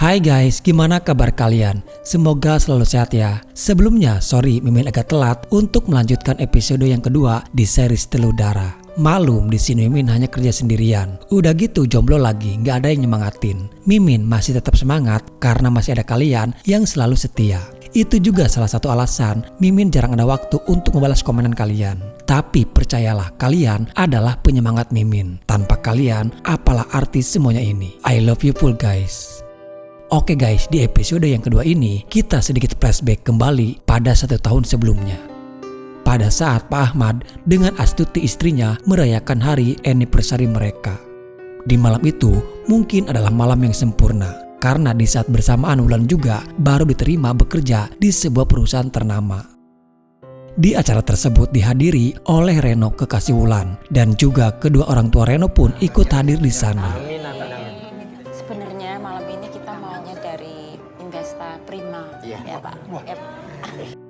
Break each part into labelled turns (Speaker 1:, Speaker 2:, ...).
Speaker 1: Hai guys, gimana kabar kalian? Semoga selalu sehat ya. Sebelumnya, sorry Mimin agak telat untuk melanjutkan episode yang kedua di series Telur Darah. Malum di sini Mimin hanya kerja sendirian. Udah gitu jomblo lagi, nggak ada yang nyemangatin. Mimin masih tetap semangat karena masih ada kalian yang selalu setia. Itu juga salah satu alasan Mimin jarang ada waktu untuk membalas komenan kalian. Tapi percayalah, kalian adalah penyemangat Mimin. Tanpa kalian, apalah arti semuanya ini. I love you full guys. Oke guys, di episode yang kedua ini kita sedikit flashback kembali pada 1 tahun sebelumnya. Pada saat Pak Ahmad dengan Astuti istrinya merayakan hari anniversary mereka. Di malam itu mungkin adalah malam yang sempurna karena di saat bersamaan Wulan juga baru diterima bekerja di sebuah perusahaan ternama. Di acara tersebut dihadiri oleh Reno kekasih Wulan dan juga kedua orang tua Reno pun ikut hadir di sana.
Speaker 2: Sebenarnya malam ini kita maunya dari Investa Prima, ya Pak.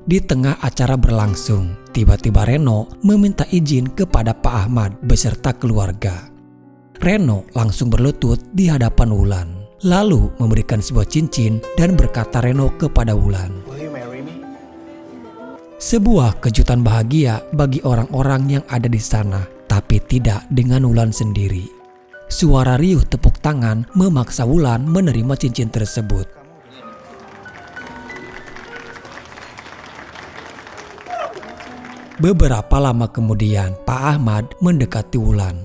Speaker 1: Di tengah acara berlangsung, tiba-tiba Reno meminta izin kepada Pak Ahmad beserta keluarga. Reno langsung berlutut di hadapan Wulan, lalu memberikan sebuah cincin dan berkata Reno kepada Wulan. Sebuah kejutan bahagia bagi orang-orang yang ada di sana, tapi tidak dengan Wulan sendiri. Suara riuh tepuk tangan memaksa Wulan menerima cincin tersebut. Beberapa lama kemudian, Pak Ahmad mendekati Wulan.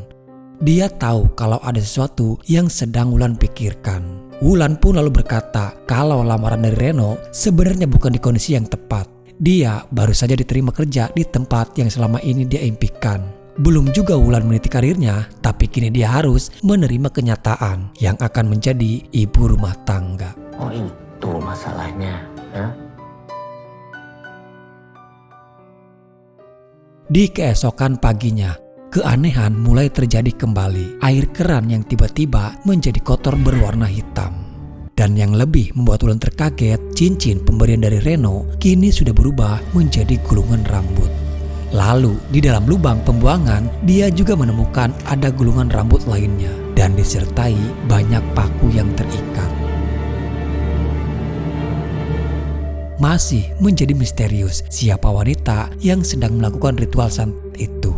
Speaker 1: Dia tahu kalau ada sesuatu yang sedang Wulan pikirkan. Wulan pun lalu berkata kalau lamaran dari Reno sebenarnya bukan di kondisi yang tepat. Dia baru saja diterima kerja di tempat yang selama ini dia impikan. Belum juga Wulan meniti karirnya, tapi kini dia harus menerima kenyataan yang akan menjadi ibu rumah tangga.
Speaker 3: Oh itu masalahnya, ya?
Speaker 1: Di keesokan paginya, keanehan mulai terjadi kembali. Air keran yang tiba-tiba menjadi kotor berwarna hitam. Dan yang lebih membuat Wulan terkaget, cincin pemberian dari Reno kini sudah berubah menjadi gulungan rambut. Lalu di dalam lubang pembuangan dia juga menemukan ada gulungan rambut lainnya dan disertai banyak paku yang terikat. Masih menjadi misterius siapa wanita yang sedang melakukan ritual santet itu.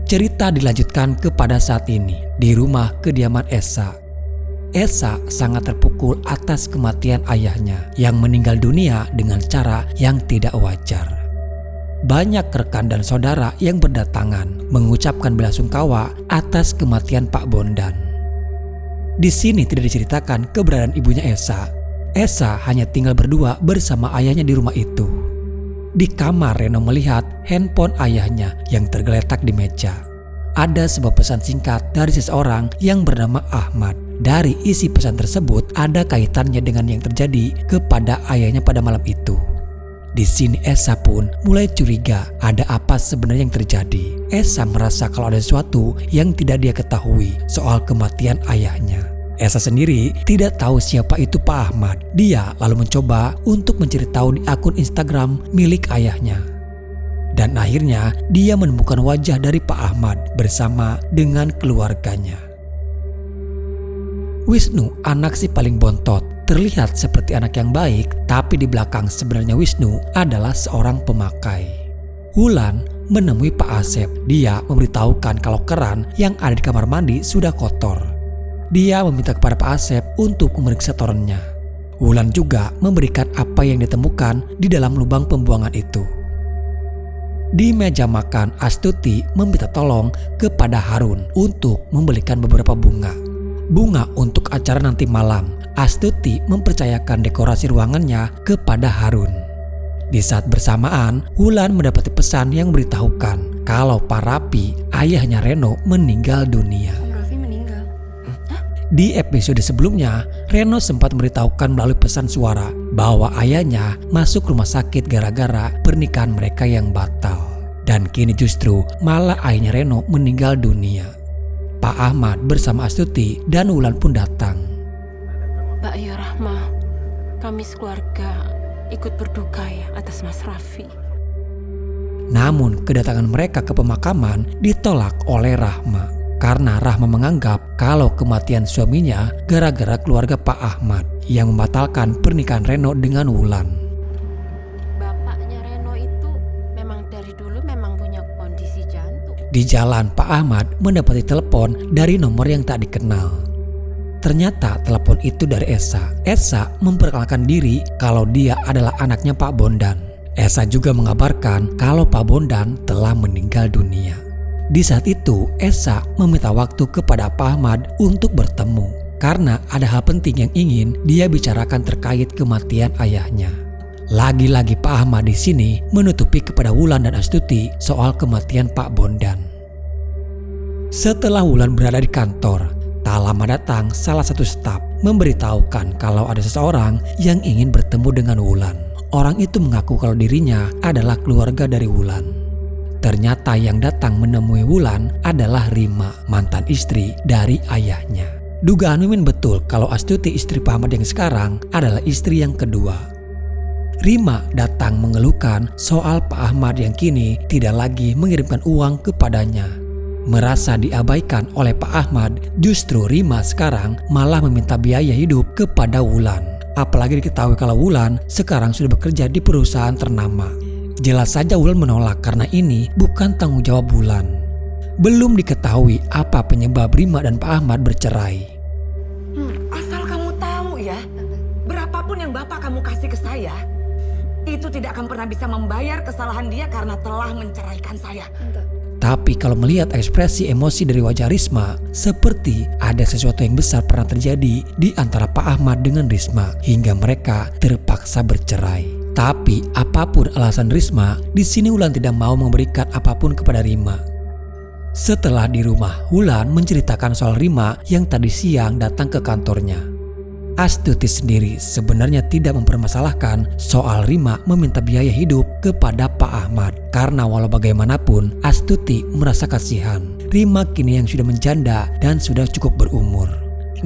Speaker 1: Cerita dilanjutkan kepada saat ini di rumah kediaman Esa. Esa sangat terpukul atas kematian ayahnya yang meninggal dunia dengan cara yang tidak wajar. Banyak rekan dan saudara yang berdatangan mengucapkan belasungkawa atas kematian Pak Bondan. Di sini tidak diceritakan keberadaan ibunya Esa. Esa hanya tinggal berdua bersama ayahnya di rumah itu. Di kamar Reno melihat handphone ayahnya yang tergeletak di meja. Ada sebuah pesan singkat dari seseorang yang bernama Ahmad. Dari isi pesan tersebut ada kaitannya dengan yang terjadi kepada ayahnya pada malam itu. Di sini Esa pun mulai curiga ada apa sebenarnya yang terjadi. Esa merasa kalau ada sesuatu yang tidak dia ketahui soal kematian ayahnya. Esa sendiri tidak tahu siapa itu Pak Ahmad. Dia lalu mencoba untuk mencari tahu di akun Instagram milik ayahnya. Dan akhirnya dia menemukan wajah dari Pak Ahmad bersama dengan keluarganya. Wisnu, anak si paling bontot, terlihat seperti anak yang baik, tapi di belakang sebenarnya Wisnu adalah seorang pemakai. Wulan menemui Pak Asep. Dia memberitahukan kalau keran yang ada di kamar mandi sudah kotor. Dia meminta kepada Pak Asep untuk memeriksa torennya. Wulan juga memberikan apa yang ditemukan di dalam lubang pembuangan itu. Di meja makan, Astuti meminta tolong kepada Harun untuk membelikan beberapa bunga untuk acara nanti malam. Astuti mempercayakan dekorasi ruangannya kepada Harun. Di saat bersamaan, Wulan mendapati pesan yang memberitahukan kalau Pak Rapi, ayahnya Reno, meninggal dunia. Di episode sebelumnya, Reno sempat memberitahukan melalui pesan suara bahwa ayahnya masuk rumah sakit gara-gara pernikahan mereka yang batal. Dan kini justru malah ayahnya Reno meninggal dunia. Pak Ahmad bersama Astuti dan Wulan pun datang.
Speaker 2: Mbak Ayu Rahma, kami sekeluarga ikut berduka ya atas Mas Raffi.
Speaker 1: Namun kedatangan mereka ke pemakaman ditolak oleh Rahma. karena Rahma menganggap kalau kematian suaminya gara-gara keluarga Pak Ahmad yang membatalkan pernikahan Reno dengan Wulan.
Speaker 2: Bapaknya Reno itu memang dari dulu memang punya kondisi jantung.
Speaker 1: Di jalan, Pak Ahmad mendapati telepon dari nomor yang tak dikenal. Ternyata telepon itu dari Esa. Esa memperkenalkan diri kalau dia adalah anaknya Pak Bondan. Esa juga mengabarkan kalau Pak Bondan telah meninggal dunia. Di saat itu, Esa meminta waktu kepada Pak Ahmad untuk bertemu karena ada hal penting yang ingin dia bicarakan terkait kematian ayahnya. Lagi-lagi Pak Ahmad di sini menutupi kepada Wulan dan Astuti soal kematian Pak Bondan. Setelah Wulan berada di kantor, tak lama datang salah satu staf memberitahukan kalau ada seseorang yang ingin bertemu dengan Wulan. Orang itu mengaku kalau dirinya adalah keluarga dari Wulan. Ternyata yang datang menemui Wulan adalah Rima, mantan istri dari ayahnya. Dugaan Mimin betul kalau Astuti istri Pak Ahmad yang sekarang adalah istri yang kedua. Rima datang mengeluhkan soal Pak Ahmad yang kini tidak lagi mengirimkan uang kepadanya. Merasa diabaikan oleh Pak Ahmad, justru Rima sekarang malah meminta biaya hidup kepada Wulan. Apalagi diketahui kalau Wulan sekarang sudah bekerja di perusahaan ternama. Jelas saja Wulan menolak karena ini bukan tanggung jawab Wulan. Belum diketahui apa penyebab Rima dan Pak Ahmad bercerai.
Speaker 4: Asal kamu tahu ya, berapapun yang Bapak kamu kasih ke saya, itu tidak akan pernah bisa membayar kesalahan dia karena telah menceraikan saya.
Speaker 1: Tapi kalau melihat ekspresi emosi dari wajah Risma, seperti ada sesuatu yang besar pernah terjadi di antara Pak Ahmad dengan Risma hingga mereka terpaksa bercerai. Tapi apapun alasan Risma, di sini Wulan tidak mau memberikan apapun kepada Rima. Setelah di rumah, Wulan menceritakan soal Rima yang tadi siang datang ke kantornya. Astuti sendiri sebenarnya tidak mempermasalahkan soal Rima meminta biaya hidup kepada Pak Ahmad. Karena walau bagaimanapun Astuti merasa kasihan. Rima kini yang sudah menjanda dan sudah cukup berumur.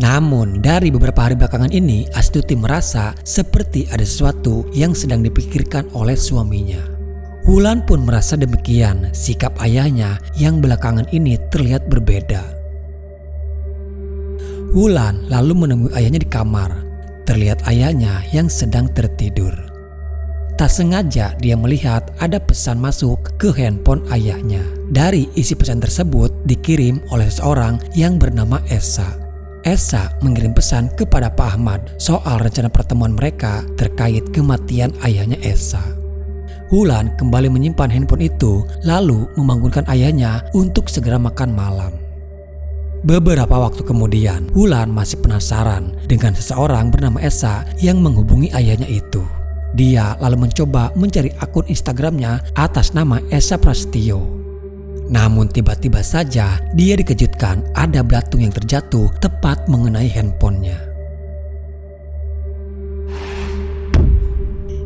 Speaker 1: Namun dari beberapa hari belakangan ini Astuti merasa seperti ada sesuatu yang sedang dipikirkan oleh suaminya. Wulan pun merasa demikian. Sikap ayahnya yang belakangan ini terlihat berbeda. Wulan lalu menemui ayahnya di kamar. Terlihat ayahnya yang sedang tertidur. Tak sengaja dia melihat ada pesan masuk ke handphone ayahnya. Dari isi pesan tersebut dikirim oleh seseorang yang bernama Esa. Esa mengirim pesan kepada Pak Ahmad soal rencana pertemuan mereka terkait kematian ayahnya Esa. Wulan kembali menyimpan handphone itu lalu membangunkan ayahnya untuk segera makan malam. Beberapa waktu kemudian, Wulan masih penasaran dengan seseorang bernama Esa yang menghubungi ayahnya itu. Dia lalu mencoba mencari akun Instagramnya atas nama Esa Prasetyo. Namun tiba-tiba saja dia dikejutkan ada belatung yang terjatuh tepat mengenai handphonenya.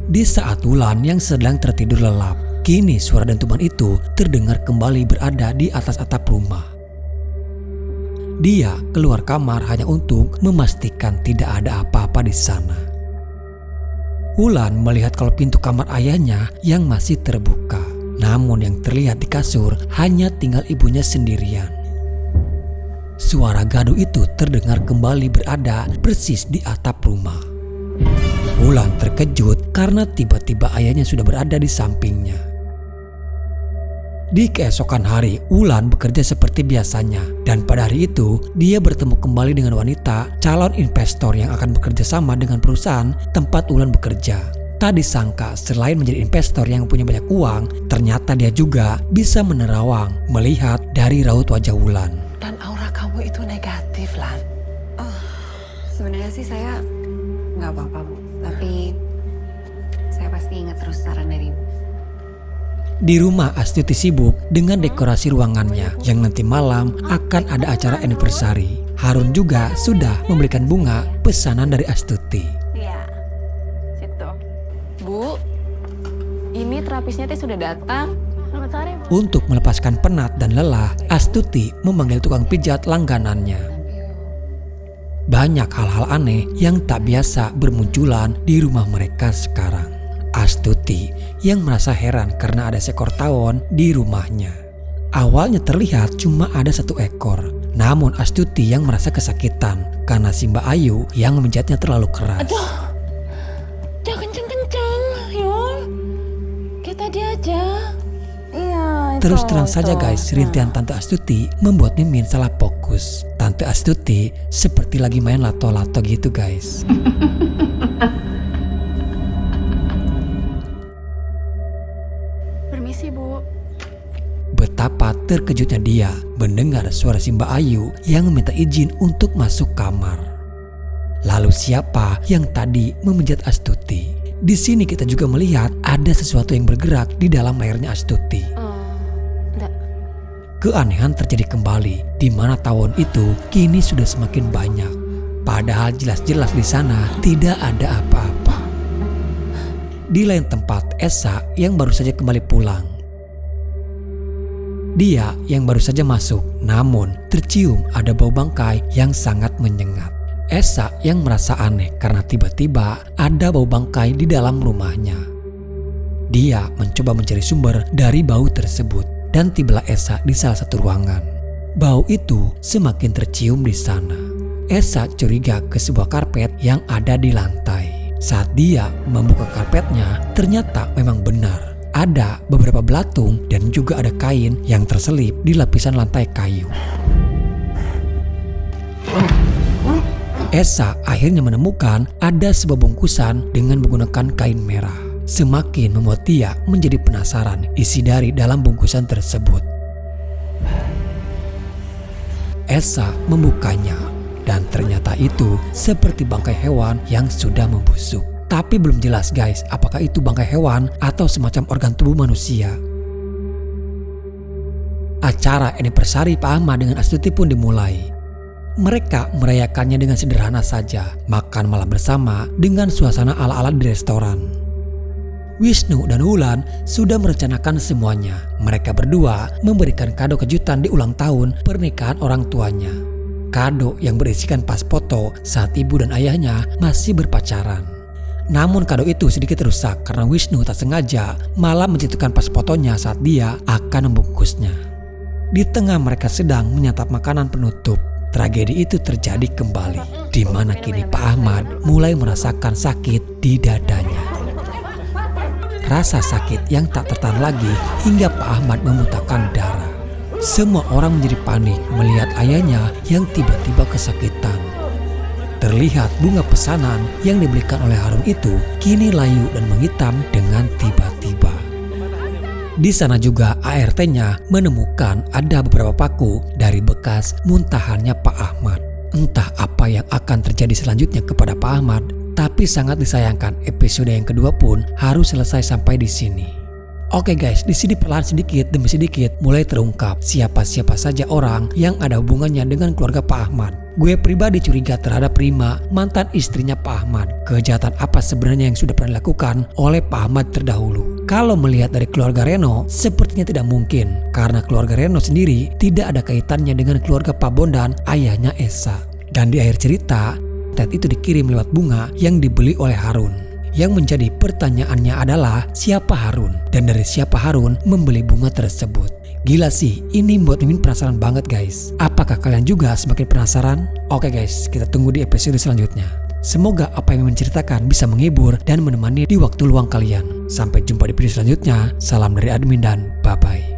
Speaker 1: Di saat Wulan yang sedang tertidur lelap, kini suara dentuman itu terdengar kembali berada di atas atap rumah. Dia keluar kamar hanya untuk memastikan tidak ada apa-apa di sana. Wulan melihat kalau pintu kamar ayahnya yang masih terbuka. Namun yang terlihat di kasur hanya tinggal ibunya sendirian. Suara gaduh itu terdengar kembali berada persis di atap rumah. Wulan terkejut karena tiba-tiba ayahnya sudah berada di sampingnya. Di keesokan hari, Wulan bekerja seperti biasanya dan pada hari itu dia bertemu kembali dengan wanita calon investor yang akan bekerja sama dengan perusahaan tempat Wulan bekerja. Tak disangka selain menjadi investor yang punya banyak uang, ternyata dia juga bisa menerawang melihat dari raut wajah Wulan.
Speaker 4: Dan aura kamu itu negatif, Lan.
Speaker 5: Sebenarnya sih saya nggak apa-apa, Bu. Tapi saya pasti ingat terus saran dari Ibu.
Speaker 1: Di rumah Astuti sibuk dengan dekorasi ruangannya yang nanti malam akan ada acara anniversary. Harun juga sudah memberikan bunga pesanan dari Astuti.
Speaker 2: Iya, situ. Bu, ini terapisnya teh sudah datang. Selamat sore, Bu.
Speaker 1: Untuk melepaskan penat dan lelah, Astuti memanggil tukang pijat langganannya. Banyak hal-hal aneh yang tak biasa bermunculan di rumah mereka sekarang. Astuti yang merasa heran karena ada seekor tawon di rumahnya. Awalnya terlihat cuma ada satu ekor, Namun Astuti yang merasa kesakitan karena si Mbak Ayu yang menjatnya terlalu keras.
Speaker 2: Aduh, jangan kenceng-kenceng, Yul. Kayak tadi aja. Iya.
Speaker 1: Terus terang saja guys, rintihan Tante Astuti membuat Mimin salah fokus. Tante Astuti seperti lagi main lato-lato gitu guys.
Speaker 2: Permisi, Bu.
Speaker 1: Betapa terkejutnya dia mendengar suara si Mbak Ayu yang meminta izin untuk masuk kamar. Lalu siapa yang tadi memijat Astuti? Di sini kita juga melihat ada sesuatu yang bergerak di dalam layarnya Astuti.
Speaker 2: Enggak.
Speaker 1: Keanehan terjadi kembali di mana tawon itu kini sudah semakin banyak. Padahal jelas-jelas di sana tidak ada apa-apa. Di lain tempat, Esa yang baru saja kembali pulang. Dia yang baru saja masuk, namun tercium ada bau bangkai yang sangat menyengat. Esa yang merasa aneh karena tiba-tiba ada bau bangkai di dalam rumahnya. Dia mencoba mencari sumber dari bau tersebut dan tibalah Esa di salah satu ruangan. Bau itu semakin tercium di sana. Esa curiga ke sebuah karpet yang ada di lantai. Saat dia membuka karpetnya, ternyata memang benar. Ada beberapa belatung dan juga ada kain yang terselip di lapisan lantai kayu. Esa akhirnya menemukan ada sebuah bungkusan dengan menggunakan kain merah. Semakin membuat dia menjadi penasaran isi dari dalam bungkusan tersebut. Esa membukanya dan ternyata itu seperti bangkai hewan yang sudah membusuk. Tapi belum jelas guys, apakah itu bangkai hewan atau semacam organ tubuh manusia. Acara anniversary Pak Ahmad dengan Astuti pun dimulai. Mereka merayakannya dengan sederhana saja, makan malam bersama dengan suasana ala-ala di restoran. Wisnu dan Wulan sudah merencanakan semuanya. Mereka berdua memberikan kado kejutan di ulang tahun pernikahan orang tuanya. Kado yang berisikan pas foto saat ibu dan ayahnya masih berpacaran. Namun kado itu sedikit rusak karena Wisnu tak sengaja malah menjatuhkan pas fotonya saat dia akan membungkusnya. Di tengah mereka sedang menyantap makanan penutup, tragedi itu terjadi kembali, di mana kini Pak Ahmad mulai merasakan sakit di dadanya. Rasa sakit yang tak tertahan lagi hingga Pak Ahmad memuntahkan darah. Semua orang menjadi panik melihat ayahnya yang tiba-tiba kesakitan. Terlihat bunga pesanan yang dibelikan oleh Harun itu kini layu dan menghitam dengan tiba-tiba. Di sana juga ART-nya menemukan ada beberapa paku dari bekas muntahannya Pak Ahmad. Entah apa yang akan terjadi selanjutnya kepada Pak Ahmad, tapi sangat disayangkan episode yang kedua pun harus selesai sampai di sini. Oke guys, di sini perlahan sedikit demi sedikit mulai terungkap siapa-siapa saja orang yang ada hubungannya dengan keluarga Pak Ahmad. Gue pribadi curiga terhadap Prima, mantan istrinya Pak Ahmad. Kejahatan apa sebenarnya yang sudah pernah dilakukan oleh Pak Ahmad terdahulu? Kalau melihat dari keluarga Reno, sepertinya tidak mungkin. Karena keluarga Reno sendiri tidak ada kaitannya dengan keluarga Pak Bondan, ayahnya Esa. Dan di akhir cerita, tet itu dikirim lewat bunga yang dibeli oleh Harun. Yang menjadi pertanyaannya adalah siapa Harun dan dari siapa Harun membeli bunga tersebut. Gila sih, ini membuat Mimin penasaran banget guys. Apakah kalian juga semakin penasaran? Oke guys, kita tunggu di episode selanjutnya. Semoga apa yang Mimin ceritakan bisa menghibur dan menemani di waktu luang kalian. Sampai jumpa di video selanjutnya. Salam dari admin dan bye-bye.